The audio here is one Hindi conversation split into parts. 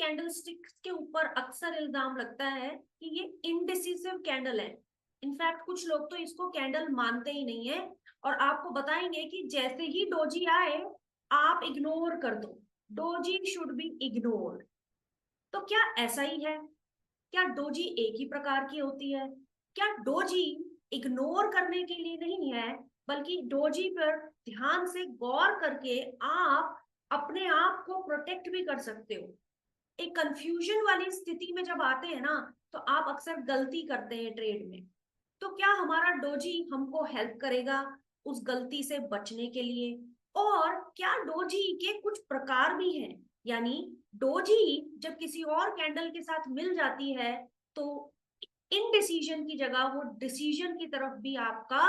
कैंडलस्टिक्स के ऊपर अक्सर इल्जाम लगता है कि ये इनडिसिसिव कैंडल है। इनफैक्ट कुछ लोग तो इसको कैंडल मानते ही नहीं है और आपको बताएंगे कि जैसे ही डोजी आए आप इग्नोर कर दो। Doji should be ignored. तो क्या ऐसा ही है? क्या डोजी एक ही प्रकार की होती है? क्या डोजी इग्नोर करने के लिए नहीं है, बल्कि डोजी पर ध्यान से गौर करके आप अपने आप को प्रोटेक्ट भी कर सकते हो? एक कंफ्यूजन वाली स्थिति में जब आते हैं ना, तो आप अक्सर गलती करते हैं ट्रेड में। तो क्या हमारा डोजी हमको हेल्प करेगा उस गलती से बचने के लिए? और क्या डोजी के कुछ प्रकार भी हैं? यानी डोजी जब किसी और कैंडल के साथ मिल जाती है तो इनडिसीजन की जगह वो डिसीजन की तरफ भी आपका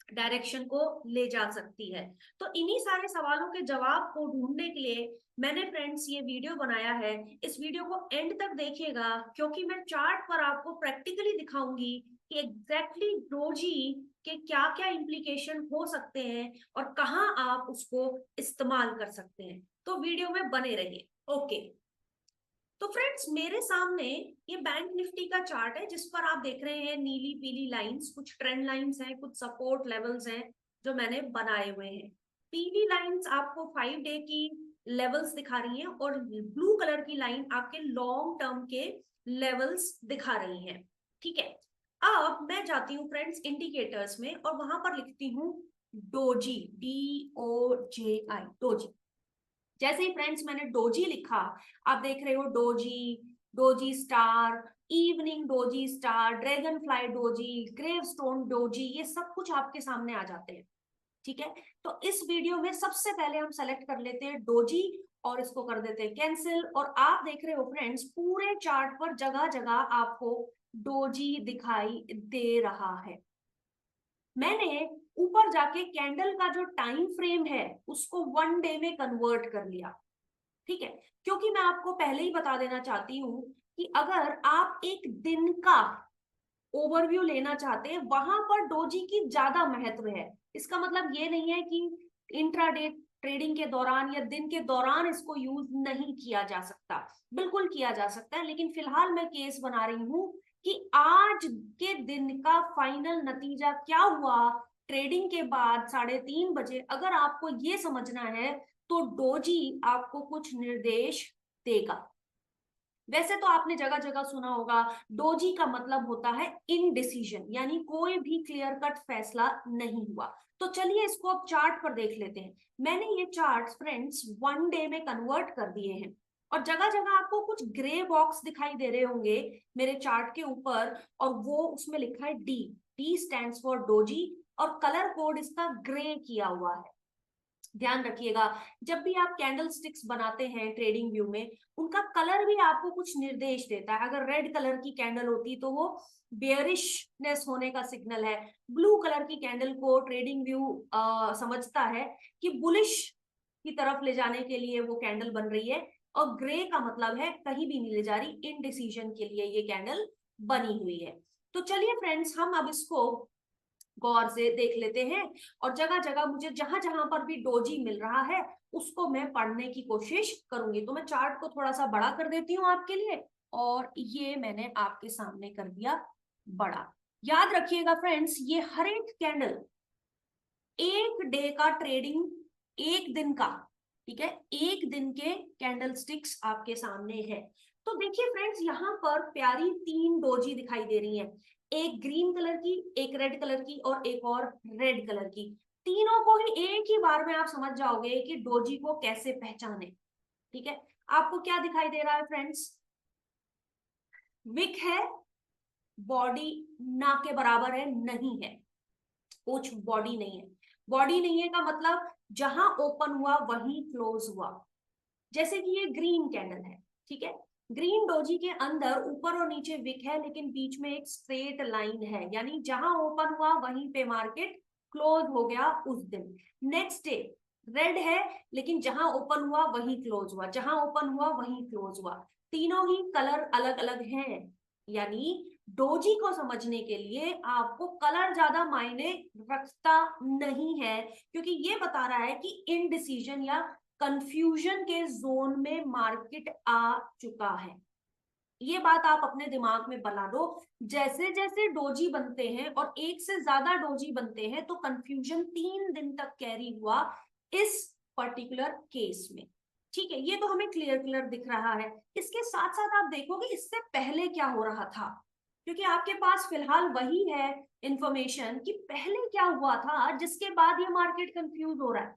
डायरेक्शन को ले जा सकती है। तो इन्हीं सारे सवालों के जवाब को ढूंढने के लिए मैंने फ्रेंड्स ये वीडियो बनाया है। इस वीडियो को एंड तक देखिएगा, क्योंकि मैं चार्ट पर आपको प्रैक्टिकली दिखाऊंगी कि एग्जैक्टली डोजी के क्या क्या इम्प्लीकेशन हो सकते हैं और कहाँ आप उसको इस्तेमाल कर सकते हैं। तो वीडियो में बने रहिए। ओके, तो फ्रेंड्स मेरे सामने ये बैंक निफ्टी का चार्ट है, जिस पर आप देख रहे हैं नीली पीली लाइंस, कुछ ट्रेंड लाइंस हैं, कुछ सपोर्ट लेवल्स हैं जो मैंने बनाए हुए हैं। पीली लाइंस आपको 5 डे की लेवल्स दिखा रही हैं और ब्लू कलर की लाइन आपके लॉन्ग टर्म के लेवल्स दिखा रही हैं। ठीक है, अब मैं जाती हूँ फ्रेंड्स इंडिकेटर्स में और वहां पर लिखती हूँ डोजी, DOJI, डोजी। जैसे ही फ्रेंड्स मैंने डोजी लिखा, आप देख रहे हो doji, doji star, evening doji star, dragon fly doji, gravestone doji, ये सब कुछ आपके सामने आ जाते हैं। ठीक है, तो इस वीडियो में सबसे पहले हम सेलेक्ट कर लेते हैं डोजी और इसको कर देते हैं कैंसिल। और आप देख रहे हो फ्रेंड्स पूरे चार्ट पर जगह जगह आपको डोजी दिखाई दे रहा है। मैंने ऊपर जाके कैंडल का जो टाइम फ्रेम है उसको 1 डे में कन्वर्ट कर लिया। ठीक है, क्योंकि मैं आपको पहले ही बता देना चाहती हूं कि अगर आप एक दिन का ओवरव्यू लेना चाहते हैं वहां पर डोजी की ज्यादा महत्व है। इसका मतलब ये नहीं है कि इंट्राडे ट्रेडिंग के दौरान या दिन के दौरान इसको यूज नहीं किया जा सकता, बिल्कुल किया जा सकता है। लेकिन फिलहाल मैं केस बना रही हूं कि आज के दिन का फाइनल नतीजा क्या हुआ ट्रेडिंग के बाद 3:30 बजे, अगर आपको ये समझना है तो डोजी आपको कुछ निर्देश देगा। वैसे तो आपने जगह जगह सुना होगा डोजी का मतलब होता है इनडिसीजन, यानी कोई भी क्लियर कट फैसला नहीं हुआ। तो चलिए इसको अब चार्ट पर देख लेते हैं। मैंने ये चार्ट फ्रेंड्स 1 डे में कन्वर्ट कर दिए हैं और जगह जगह आपको कुछ ग्रे बॉक्स दिखाई दे रहे होंगे मेरे चार्ट के ऊपर, और वो उसमें लिखा है D. D stands for doji और कलर कोड इसका ग्रे किया हुआ है। ध्यान रखिएगा, जब भी आप कैंडल स्टिक्स बनाते हैं ट्रेडिंग व्यू में, उनका कलर भी आपको कुछ निर्देश देता है। अगर रेड कलर की कैंडल होती तो वो बेयरिशनेस होने का सिग्नल है। ब्लू कलर की कैंडल को ट्रेडिंग व्यू समझता है कि बुलिश की तरफ ले जाने के लिए वो कैंडल बन रही है, और ग्रे का मतलब है कहीं भी नहीं ले जा रही, इनडिसीजन के लिए ये कैंडल बनी हुई है। तो चलिए फ्रेंड्स हम अब इसको गौर से देख लेते हैं और जगह जगह मुझे जहां जहां पर भी डोजी मिल रहा है उसको मैं पढ़ने की कोशिश करूंगी। तो मैं चार्ट को थोड़ा सा बड़ा कर देती हूँ आपके लिए, और ये मैंने आपके सामने कर दिया बड़ा। याद रखिएगा फ्रेंड्स, ये हर एक कैंडल एक डे का ट्रेडिंग, एक दिन का, ठीक है, एक दिन के कैंडल स्टिक्स आपके सामने है। तो देखिए फ्रेंड्स यहाँ पर प्यारी 3 डोजी दिखाई दे रही है, एक ग्रीन कलर की, एक रेड कलर की और एक और रेड कलर की। तीनों को ही एक ही बार में आप समझ जाओगे कि डोजी को कैसे पहचाने। ठीक है, आपको क्या दिखाई दे रहा है फ्रेंड्स? विक है, बॉडी ना के बराबर है, नहीं है, कुछ बॉडी नहीं है। बॉडी नहीं है का मतलब जहां ओपन हुआ वहीं क्लोज हुआ। जैसे कि ये ग्रीन कैंडल है, ठीक है, ग्रीन डोजी के अंदर ऊपर और नीचे विक है लेकिन बीच में एक स्ट्रेट लाइन है, यानी जहां ओपन हुआ वहीं पे मार्केट क्लोज हो गया उस दिन। नेक्स्ट डे रेड है लेकिन जहां ओपन हुआ वहीं क्लोज हुआ, जहां ओपन हुआ वहीं क्लोज हुआ। तीनों ही कलर अलग अलग हैं, यानी डोजी को समझने के लिए आपको कलर ज्यादा मायने रखता नहीं है, क्योंकि ये बता रहा है कि इनडिसीजन या कंफ्यूजन के जोन में मार्केट आ चुका है। ये बात आप अपने दिमाग में बना लो। जैसे जैसे डोजी बनते हैं और एक से ज्यादा डोजी बनते हैं तो कंफ्यूजन 3 दिन तक कैरी हुआ इस पर्टिकुलर केस में। ठीक है, ये तो हमें क्लियर क्लियर दिख रहा है। इसके साथ साथ आप देखोगे इससे पहले क्या हो रहा था, क्योंकि आपके पास फिलहाल वही है इंफॉर्मेशन कि पहले क्या हुआ था जिसके बाद ये मार्केट कंफ्यूज हो रहा है।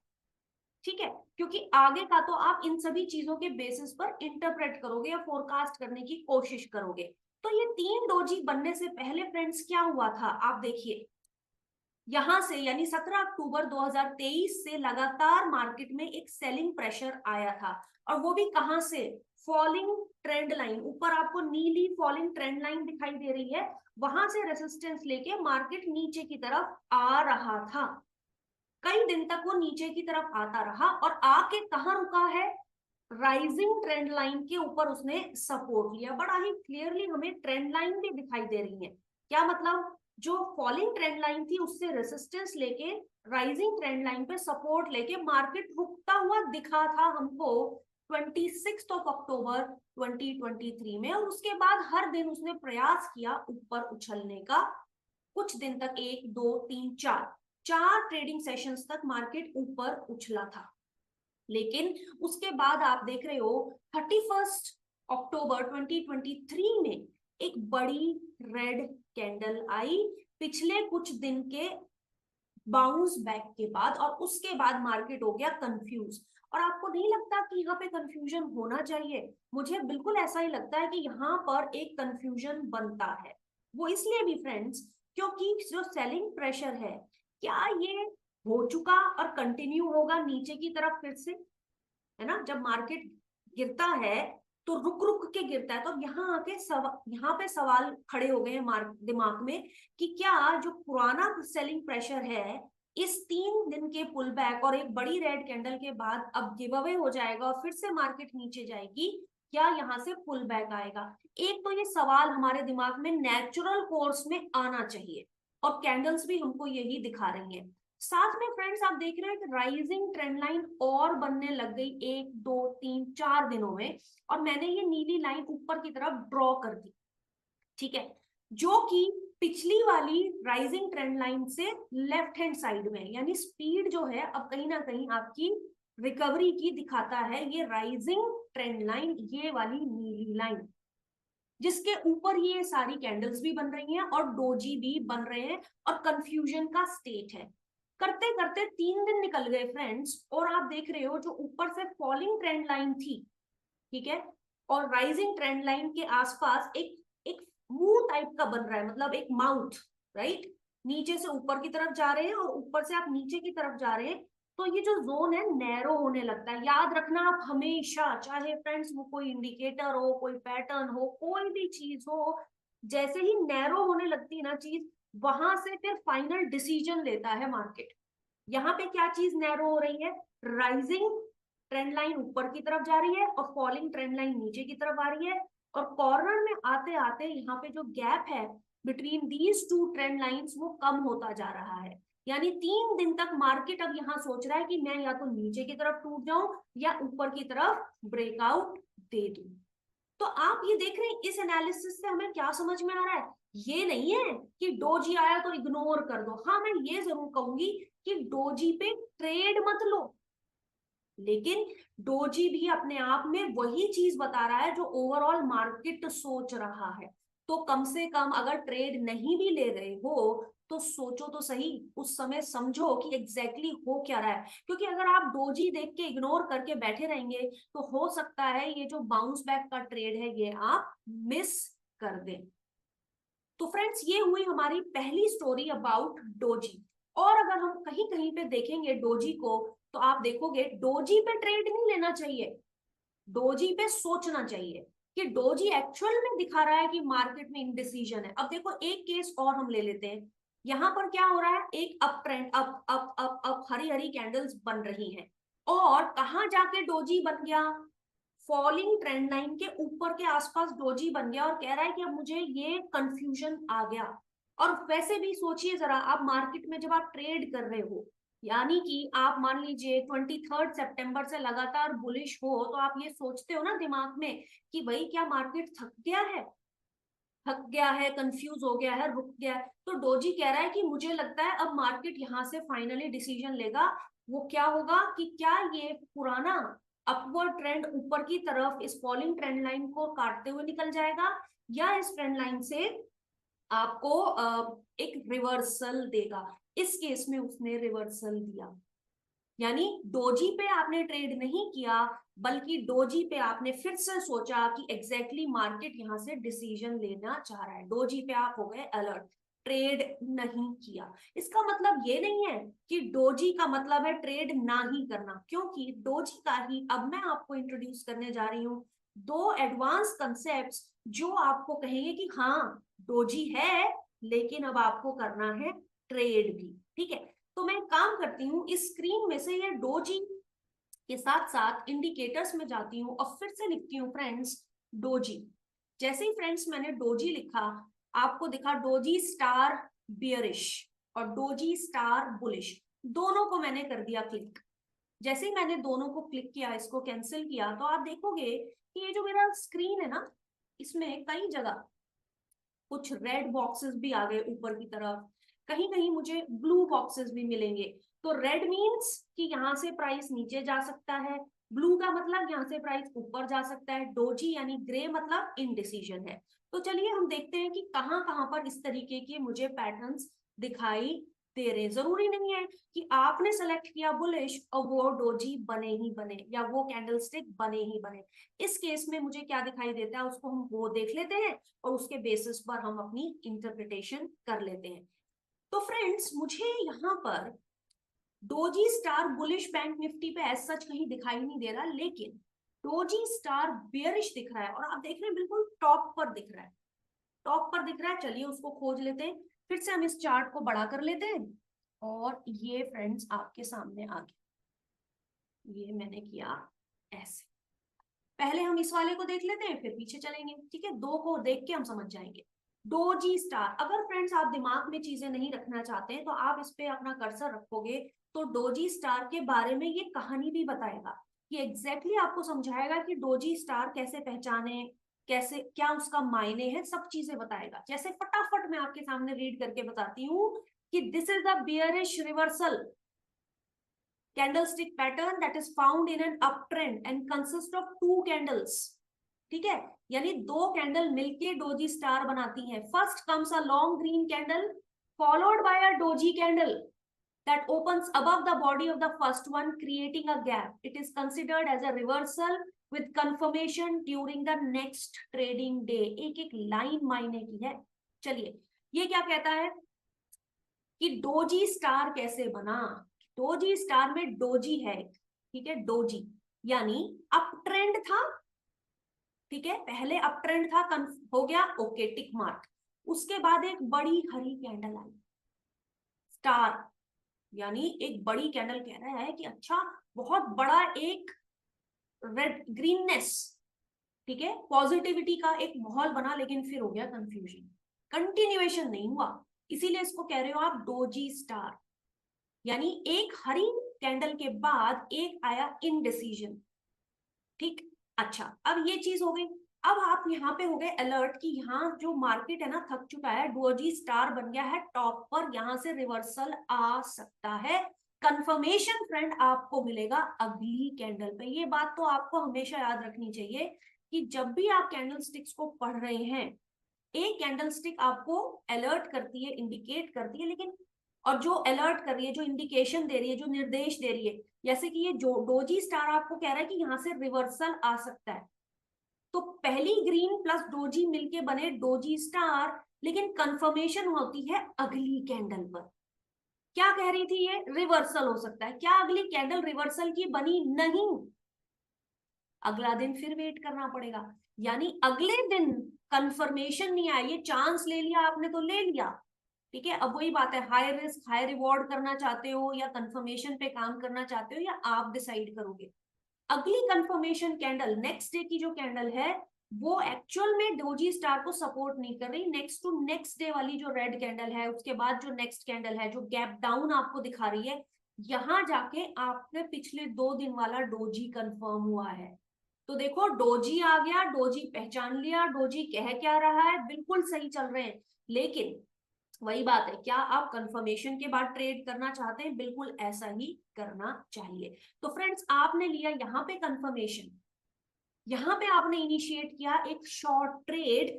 ठीक है, क्योंकि आगे का तो आप इन सभी चीजों के बेसिस पर इंटरप्रेट करोगे या फोरकास्ट करने की कोशिश करोगे। तो ये 3 डोजी बनने से पहले फ्रेंड्स क्या हुआ था, आप देखिए यहां से यानी 17 अक्टूबर 2023 से लगातार मार्केट में एक सेलिंग प्रेशर आया था। और वो भी कहां से, फॉलिंग ट्रेंड लाइन, ऊपर आपको नीली फॉलिंग ट्रेंड लाइन दिखाई दे रही है, वहां से रेसिस्टेंस लेके मार्केट नीचे की तरफ आ रहा था। कई दिन तक वो नीचे की तरफ आता रहा और आके कहां रुका है, राइजिंग ट्रेंड लाइन के ऊपर उसने सपोर्ट लिया। बड़ा ही क्लियरली हमें ट्रेंड लाइन भी दिखाई दे रही है। क्या मतलब, जो फॉलिंग ट्रेंड लाइन थी उससे रेसिस्टेंस लेके राइजिंग ट्रेंड लाइन पे सपोर्ट लेके मार्केट रुकता हुआ दिखा था हमको 26 अक्टूबर 2023 में। और उसके बाद हर दिन उसने प्रयास किया ऊपर उछलने का। कुछ दिन तक 1 2 3 4 ट्रेडिंग सेशंस तक मार्केट ऊपर उछला था। लेकिन उसके बाद आप देख रहे हो 31 अक्टूबर 2023 में एक बड़ी रेड कैंडल आई पिछले कुछ दिन के बाउंस बैक के बाद, और उसके बाद मार्केट हो गया कंफ्यूज। और आपको नहीं लगता कि यहाँ पे कंफ्यूजन होना चाहिए? मुझे बिल्कुल ऐसा ही लगता है कि यहाँ पर एक कंफ्यूजन बनता है। वो इसलिए भी फ्रेंड्स क्योंकि जो सेलिंग प्रेशर है, क्या ये हो चुका और कंटिन्यू होगा नीचे की तरफ फिर से, है ना? जब मार्केट गिरता है तो रुक रुक के गिरता है। तो यहाँ आके यहाँ पे सवाल खड़े हो गए हैं दिमाग में कि क्या जो पुराना सेलिंग प्रेशर है इस 3 दिन के पुल बैक और एक बड़ी रेड कैंडल के बाद अब गिव अवे हो जाएगा और फिर से मार्केट नीचे जाएगी, क्या यहाँ से पुल बैक आएगा? एक तो ये सवाल हमारे दिमाग में नेचुरल कोर्स में आना चाहिए और कैंडल्स भी हमको यही दिखा रही है। साथ में फ्रेंड्स आप देख रहे हैं कि राइजिंग ट्रेंड लाइन और बनने लग गई 1 2 3 4 दिनों में। और मैंने ये नीली लाइन ऊपर की तरफ ड्रॉ कर दी, ठीक है, जो कि पिछली वाली राइजिंग ट्रेंड लाइन से लेफ्ट हैंड साइड में, यानी स्पीड जो है अब कहीं ना कहीं आपकी रिकवरी की दिखाता है। ये राइजिंग ट्रेंड लाइन, ये वाली नीली लाइन जिसके ऊपर ये सारी कैंडल्स भी बन रही हैं और डोजी भी बन रहे हैं और कंफ्यूजन का स्टेट है। करते करते 3 दिन निकल गए फ्रेंड्स और आप देख रहे हो जो ऊपर से फॉलिंग ट्रेंड लाइन थी, ठीक है, और राइजिंग ट्रेंड लाइन के आसपास एक एक मुंह टाइप का बन रहा है, मतलब एक माउथ, राइट? नीचे से ऊपर की तरफ जा रहे हैं और ऊपर से आप नीचे की तरफ जा रहे हैं। तो ये जो जोन है नैरो होने लगता है। याद रखना आप हमेशा, चाहे फ्रेंड्स वो कोई इंडिकेटर हो, कोई पैटर्न हो, कोई भी चीज हो, जैसे ही नैरो होने लगती है ना चीज, वहां से फिर फाइनल डिसीजन लेता है मार्केट। यहाँ पे क्या चीज नैरो हो रही है, राइजिंग ट्रेंड लाइन ऊपर की तरफ जा रही है और फॉलिंग ट्रेंड लाइन नीचे की तरफ आ रही है। और कॉर्नर में आते आते यहाँ पे जो गैप है between these two trend lines वो कम होता जा रहा है। यानी 3 दिन तक मार्केट अब यहाँ सोच रहा है कि मैं या तो नीचे की तरफ टूट जाऊं या ऊपर की तरफ ब्रेकआउट दे दूं। तो आप ये देख रहे हैं इस एनालिसिस से हमें क्या समझ में आ रहा है? ये नहीं है कि डोजी आया तो इग्नोर कर दो। हाँ, मैं ये जरूर कहूंगी कि डोजी पे ट्रेड मत लो, लेकिन डोजी भी अपने आप में वही चीज बता रहा है जो ओवरऑल मार्केट सोच रहा है। तो कम से कम अगर ट्रेड नहीं भी ले रहे हो तो सोचो तो सही, उस समय समझो कि एग्जैक्टली हो क्या रहा है। क्योंकि अगर आप डोजी देख के इग्नोर करके बैठे रहेंगे तो हो सकता है ये जो बाउंस बैक का ट्रेड है ये आप मिस कर दें। तो फ्रेंड्स ये हुई हमारी पहली स्टोरी अबाउट डोजी। और अगर हम कहीं कहीं पे देखेंगे डोजी को तो आप देखोगे डोजी पे ट्रेड नहीं लेना चाहिए, डोजी पे सोचना चाहिए कि डोजी एक्चुअल में दिखा रहा है कि मार्केट में इनडिसीजन है। अब देखो एक केस और हम ले लेते हैं। यहां पर क्या हो रहा है, एक up trend, up up up up हरी हरी कैंडल्स बन रही हैं और कहां जाके डोजी बन गया, फॉलिंग ट्रेंड लाइन के ऊपर के आसपास डोजी बन गया और कह रहा है कि अब मुझे ये कंफ्यूजन आ गया। और वैसे भी सोचिए जरा, आप मार्केट में जब आप ट्रेड कर रहे हो यानी कि आप मान लीजिए 23 सितंबर से लगातार बुलिश हो, तो आप ये सोचते हो ना दिमाग में कि भाई क्या मार्केट थक गया है, कंफ्यूज हो गया है, रुक गया है। तो डोजी कह रहा है कि मुझे लगता है अब मार्केट यहाँ से फाइनली डिसीजन लेगा। वो क्या होगा कि क्या ये पुराना अपवर्ड ट्रेंड ऊपर की तरफ इस फॉलिंग ट्रेंड लाइन को काटते हुए निकल जाएगा, या इस ट्रेंड लाइन से आपको एक रिवर्सल देगा। इस केस में उसने रिवर्सल दिया, यानी डोजी पे आपने ट्रेड नहीं किया, बल्कि डोजी पे आपने फिर से सोचा कि एग्जैक्टली मार्केट यहां से डिसीजन लेना चाह रहा है। डोजी पे आप हो गए अलर्ट, ट्रेड नहीं किया। इसका मतलब ये नहीं है कि डोजी का मतलब है ट्रेड ना ही करना, क्योंकि डोजी का ही अब मैं आपको इंट्रोड्यूस करने जा रही हूँ दो एडवांस कंसेप्ट्स जो आपको कहेंगे कि हाँ डोजी है, लेकिन अब आपको करना है ट्रेड भी। ठीक है, तो मैं काम करती हूँ इस स्क्रीन में से ये डोजी के साथ साथ इंडिकेटर्स में जाती हूँ और फिर से लिखती हूँ फ्रेंड्स डोजी। जैसे ही फ्रेंड्स मैंने डोजी लिखा, आपको दिखा डोजी स्टार बियरिश और डोजी स्टार बुलिश, दोनों को मैंने कर दिया क्लिक। जैसे ही मैंने दोनों को क्लिक किया, इसको कैंसिल किया, तो आप देखोगे कि ये जो मेरा स्क्रीन है ना, इसमें कई जगह कुछ रेड बॉक्सेस भी आ गए ऊपर की तरफ, कहीं कहीं मुझे ब्लू बॉक्सेस भी मिलेंगे। तो रेड मीन्स कि यहाँ से प्राइस नीचे जा सकता है, ब्लू का मतलब यहाँ से प्राइस ऊपर जा सकता है, डोजी यानी ग्रे मतलब इनडिसीजन है। तो चलिए हम देखते हैं कि कहाँ कहाँ पर इस तरीके के मुझे पैटर्न्स दिखाई दे रहे हैं। जरूरी नहीं है कि आपने सेलेक्ट किया बुलिश और वो डोजी बने ही बने या वो कैंडलस्टिक बने ही बने। इस केस में मुझे क्या दिखाई देता है उसको हम वो देख लेते हैं और उसके बेसिस पर हम अपनी इंटरप्रिटेशन कर लेते हैं। तो फ्रेंड्स मुझे यहाँ पर doji star bullish bank Nifty पे एज सच कहीं दिखाई नहीं दे रहा, लेकिन डोजी स्टार बेयरिश दिख रहा है, और आप देख रहे हैं बिल्कुल टॉप पर दिख रहा है, टॉप पर दिख रहा है। चलिए उसको खोज लेते हैं, फिर से हम इस चार्ट को बड़ा कर लेते हैं और ये फ्रेंड्स आपके सामने आ गया। ये मैंने किया ऐसे। पहले हम इस वाले को देख लेते हैं, फिर पीछे चलेंगे। ठीक है, दो को देख के हम समझ जाएंगे। डोजी स्टार, अगर फ्रेंड्स आप दिमाग में चीजें नहीं रखना चाहते हैं तो आप इस पे अपना कर्सर रखोगे तो डोजी स्टार के बारे में ये कहानी भी बताएगा, कि एग्जैक्टली आपको समझाएगा कि डोजी स्टार कैसे पहचाने, कैसे क्या उसका मायने है, सब चीजें बताएगा। जैसे फटाफट मैं आपके सामने रीड करके बताती हूँ कि this is the bearish reversal candlestick pattern that is found in an uptrend and consists of two candles। ठीक है, यानी दो कैंडल मिलके डोजी स्टार बनाती हैं। First comes a long green candle followed by a doji candle that opens above the body of the first one, creating a gap. It is considered as a reversal with confirmation during the next trading day। एक एक लाइन मायने की है। चलिए ये क्या कहता है कि डोजी स्टार कैसे बना। डोजी स्टार में डोजी है, ठीक है, डोजी यानी अप ट्रेंड था। ठीक है, पहले अप ट्रेंड था, हो गया, ओके टिक मार्क। उसके बाद एक बड़ी हरी कैंडल आई, स्टार यानी एक बड़ी कैंडल कह रहा है कि अच्छा बहुत बड़ा एक रेड ग्रीननेस, ठीक है, पॉजिटिविटी का एक माहौल बना, लेकिन फिर हो गया कंफ्यूजन, कंटिन्यूएशन नहीं हुआ। इसीलिए इसको कह रहे हो आप डोजी स्टार, यानी एक हरी कैंडल के बाद एक आया इनडिसीजन। ठीक, अच्छा अब ये चीज हो गई। अब आप यहाँ पे हो गए अलर्ट कि यहाँ जो मार्केट है ना थक चुका है, डोजी स्टार बन गया है टॉप पर, यहाँ से रिवर्सल आ सकता है। कंफर्मेशन फ्रेंड आपको मिलेगा अगली कैंडल पे। ये बात तो आपको हमेशा याद रखनी चाहिए कि जब भी आप कैंडल स्टिक्स को पढ़ रहे हैं, एक कैंडल स्टिक आपको अलर्ट करती है, इंडिकेट करती है, लेकिन और जो अलर्ट कर रही है, जो इंडिकेशन दे रही है, जो निर्देश दे रही है, जैसे कि ये जो डोजी स्टार आपको कह रहा है कि यहाँ से रिवर्सल आ सकता है, तो पहली ग्रीन प्लस डोजी मिलके बने डोजी स्टार, लेकिन कंफर्मेशन होती है अगली कैंडल पर। क्या कह रही थी ये, रिवर्सल हो सकता है। क्या अगली कैंडल रिवर्सल की बनी? नहीं, अगला दिन फिर वेट करना पड़ेगा। यानी अगले दिन कंफर्मेशन नहीं आई, ये चांस ले लिया आपने तो ले लिया। ठीक है, अब वही बात है, हाई रिस्क हाई रिवॉर्ड करना चाहते हो या कंफर्मेशन पे काम करना चाहते हो, या आप डिसाइड करोगे। अगली कंफर्मेशन कैंडल नेक्स्ट डे की जो कैंडल है वो एक्चुअल में डोजी स्टार को सपोर्ट नहीं कर रही। नेक्स्ट टू नेक्स्ट डे वाली जो रेड कैंडल है, उसके बाद जो नेक्स्ट कैंडल है जो गैप डाउन आपको दिखा रही है, यहां जाके आपने पिछले 2 दिन वाला डोजी कंफर्म हुआ है। तो देखो डोजी आ गया, डोजी पहचान लिया, डोजी कह क्या रहा है, बिल्कुल सही चल रहे हैं। लेकिन वही बात है, क्या आप कंफर्मेशन के बाद ट्रेड करना चाहते हैं? बिल्कुल ऐसा ही करना चाहिए। तो फ्रेंड्स आपने लिया यहाँ पे कंफर्मेशन, यहाँ पे आपने इनिशिएट किया एक शॉर्ट ट्रेड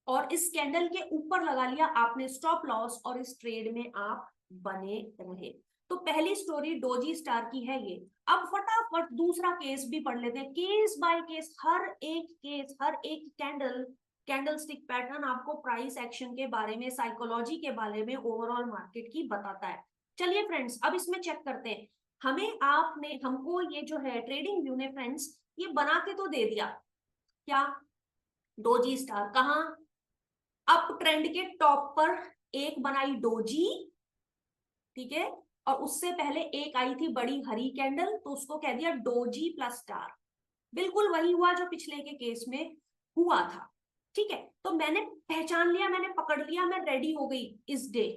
और इस कैंडल के ऊपर लगा लिया आपने स्टॉप लॉस और इस ट्रेड में आप बने रहे। तो पहली स्टोरी डोजी स्टार की है ये। अब फटाफट दूसरा केस भी पढ़ लेते हैं, केस बाय केस, हर एक केस, हर एक कैंडल स्टिक पैटर्न आपको प्राइस एक्शन के बारे में, साइकोलॉजी के बारे में, ओवरऑल मार्केट की बताता है। चलिए फ्रेंड्स अब इसमें चेक करते हैं। हमको ये जो है ट्रेडिंग व्यू ने फ्रेंड्स ये बना के तो दे दिया, क्या? डोजी स्टार कहाँ? अप ट्रेंड के टॉप पर एक बनाई डोजी, ठीक है, और उससे पहले एक आई थी बड़ी हरी कैंडल, तो उसको कह दिया डोजी प्लस स्टार। बिल्कुल वही हुआ जो पिछले के केस में हुआ था, ठीक है। तो मैंने पहचान लिया, मैंने पकड़ लिया, मैं रेडी हो गई इस डे,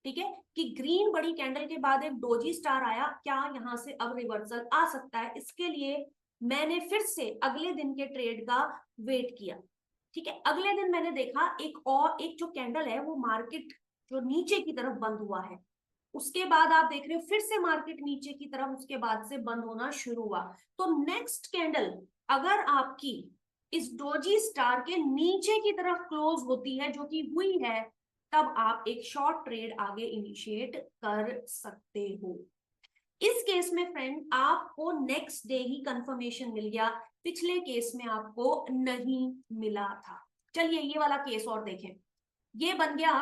ठीक है, कि ग्रीन बड़ी कैंडल के बाद एक डोजी स्टार आया, क्या यहां से अब रिवर्सल आ सकता है? इसके लिए मैंने फिर से अगले दिन के ट्रेड का वेट किया, ठीक है। अगले दिन मैंने देखा एक जो कैंडल है वो मार्केट जो नीचे की तरफ बंद हुआ है, उसके बाद आप देख रहे हो फिर से मार्केट नीचे की तरफ उसके बाद से बंद होना शुरू हुआ। तो नेक्स्ट कैंडल अगर आपकी इस डोजी स्टार के नीचे की तरफ क्लोज होती है, जो कि हुई है, तब आप एक शॉर्ट ट्रेड आगे इनिशिएट कर सकते हो। इस केस में फ्रेंड आपको नेक्स्ट डे ही कंफर्मेशन मिल गया, पिछले केस में आपको नहीं मिला था। चलिए ये वाला केस और देखें। ये बन गया,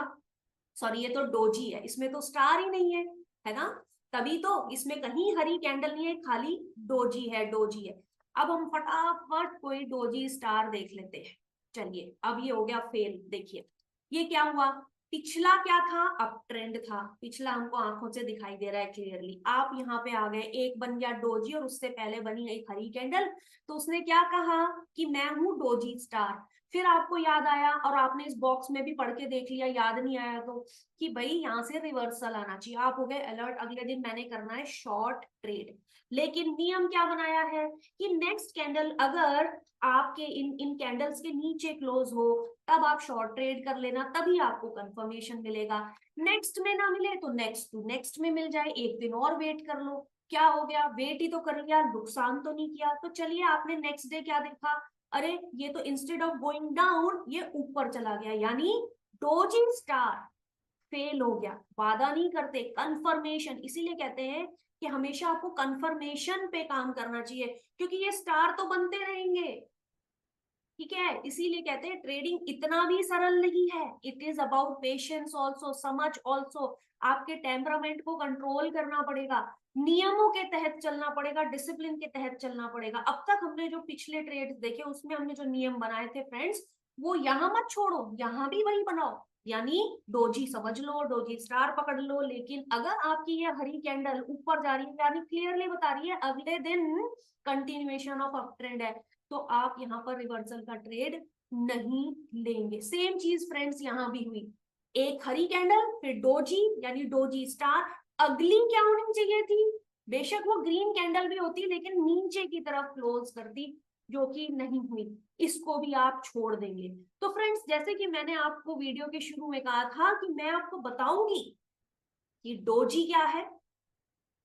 सॉरी ये तो डोजी है, इसमें तो स्टार ही नहीं है ना, तभी तो इसमें कहीं हरी कैंडल नहीं है, खाली डोजी है, डोजी है। अब हम फटाफट कोई डोजी स्टार देख लेते हैं। चलिए अब ये हो गया फेल। देखिए ये क्या हुआ, पिछला क्या था, अप ट्रेंड था, पिछला हमको आंखों से दिखाई दे रहा है क्लियरली। आप यहाँ पे आ गए, एक बन गया डोजी और उससे पहले बनी एक हरी कैंडल, तो उसने क्या कहा कि मैं हूं डोजी स्टार। फिर आपको याद आया और आपने इस बॉक्स में भी पढ़ के देख लिया, याद नहीं आया तो, कि भाई यहाँ से रिवर्सल आना चाहिए, आप हो गए अलर्ट, अगले दिन मैंने करना है शॉर्ट ट्रेड। लेकिन नियम क्या बनाया है कि नेक्स्ट कैंडल अगर आपके इन इन कैंडल्स के नीचे क्लोज हो तब आप शॉर्ट ट्रेड कर लेना, तभी आपको कंफर्मेशन मिलेगा। नेक्स्ट में ना मिले तो नेक्स्ट टू नेक्स्ट में मिल जाए, एक दिन और वेट कर लो। क्या हो गया, वेट ही तो कर लिया, नुकसान तो नहीं किया। तो चलिए आपने नेक्स्ट डे क्या देखा, अरे ये तो इंस्टेड ऑफ गोइंग डाउन ये ऊपर चला गया, यानी डोजी स्टार फेल हो गया। वादा नहीं करते, कंफर्मेशन, इसीलिए कहते हैं कि हमेशा आपको कंफर्मेशन पे काम करना चाहिए, क्योंकि ये स्टार तो बनते रहेंगे, ठीक है। इसीलिए कहते हैं ट्रेडिंग इतना भी सरल नहीं है, it is about patience also, समझ ऑल्सो। आपके टेम्परामेंट को कंट्रोल करना पड़ेगा, नियमों के तहत चलना पड़ेगा, डिसिप्लिन के तहत चलना पड़ेगा। अब तक हमने जो पिछले ट्रेड्स देखे उसमें हमने जो नियम बनाए थे फ्रेंड्स, वो यहाँ मत छोड़ो, यहाँ भी वही बनाओ। यानी डोजी समझ लो, डोजी स्टार पकड़ लो, लेकिन अगर आपकी ये हरी कैंडल ऊपर जा रही है, यानी क्लियरली बता रही है अगले दिन कंटिन्यूएशन ऑफ अप ट्रेंड है, तो आप यहाँ पर रिवर्सल का ट्रेड नहीं लेंगे। सेम चीज फ्रेंड्स यहाँ भी हुई, एक हरी कैंडल फिर डोजी यानी डोजी स्टार। अगली क्या होनी चाहिए थी, बेशक वो ग्रीन कैंडल भी होती लेकिन नीचे की तरफ क्लोज करती, जो कि नहीं हुई, इसको भी आप छोड़ देंगे। तो फ्रेंड्स जैसे कि मैंने आपको वीडियो के शुरू में कहा था कि मैं आपको बताऊंगी कि डोजी क्या है,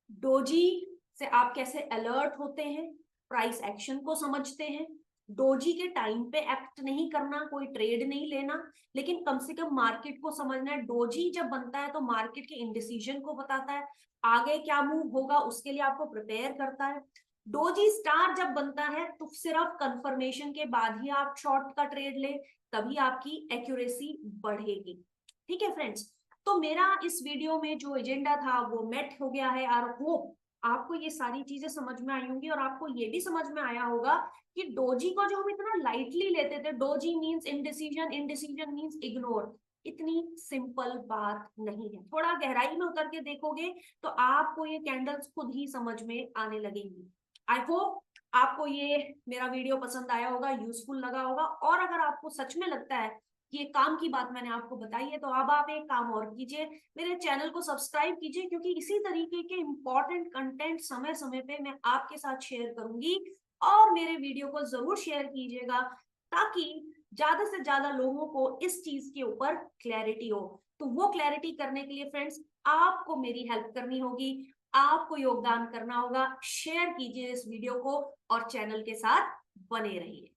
डोजी से आप कैसे अलर्ट होते हैं, प्राइस एक्शन को समझते हैं, डोजी के टाइम पे एक्ट नहीं करना, कोई ट्रेड नहीं लेना, लेकिन कम से कम मार्केट को समझना है। डोजी जब बनता है तो मार्केट के इंडिसीजन को बताता है, आगे क्या मूव होगा उसके लिए आपको प्रिपेयर करता है। डोजी स्टार जब बनता है तो सिर्फ कंफर्मेशन के बाद ही आप शॉर्ट का ट्रेड ले, तभी आपकी एक्यूरेसी बढ़ेगी, ठीक है फ्रेंड्स। तो मेरा इस वीडियो में जो एजेंडा था वो मेट हो गया है, और होप आपको ये सारी चीजें समझ में आई होंगी, और आपको ये भी समझ में आया होगा कि डोजी को जो हम इतना लाइटली लेते थे, doji means indecision, indecision means ignore, इतनी सिंपल बात नहीं है। थोड़ा गहराई में उतर के देखोगे तो आपको ये कैंडल्स खुद ही समझ में आने लगेंगी। आई होप आपको ये मेरा वीडियो पसंद आया होगा, यूजफुल लगा होगा, और अगर आपको सच में लगता है ये काम की बात मैंने आपको बताई है। तो अब आप एक काम और कीजिए, मेरे चैनल को सब्सक्राइब कीजिए, क्योंकि इसी तरीके के इंपॉर्टेंट कंटेंट समय समय पे मैं आपके साथ शेयर करूंगी। और मेरे वीडियो को जरूर शेयर कीजिएगा, ताकि ज्यादा से ज्यादा लोगों को इस चीज के ऊपर क्लैरिटी हो। तो वो क्लैरिटी करने के लिए फ्रेंड्स, आपको मेरी हेल्प करनी होगी, आपको योगदान करना होगा। शेयर कीजिए इस वीडियो को और चैनल के साथ बने रहिए।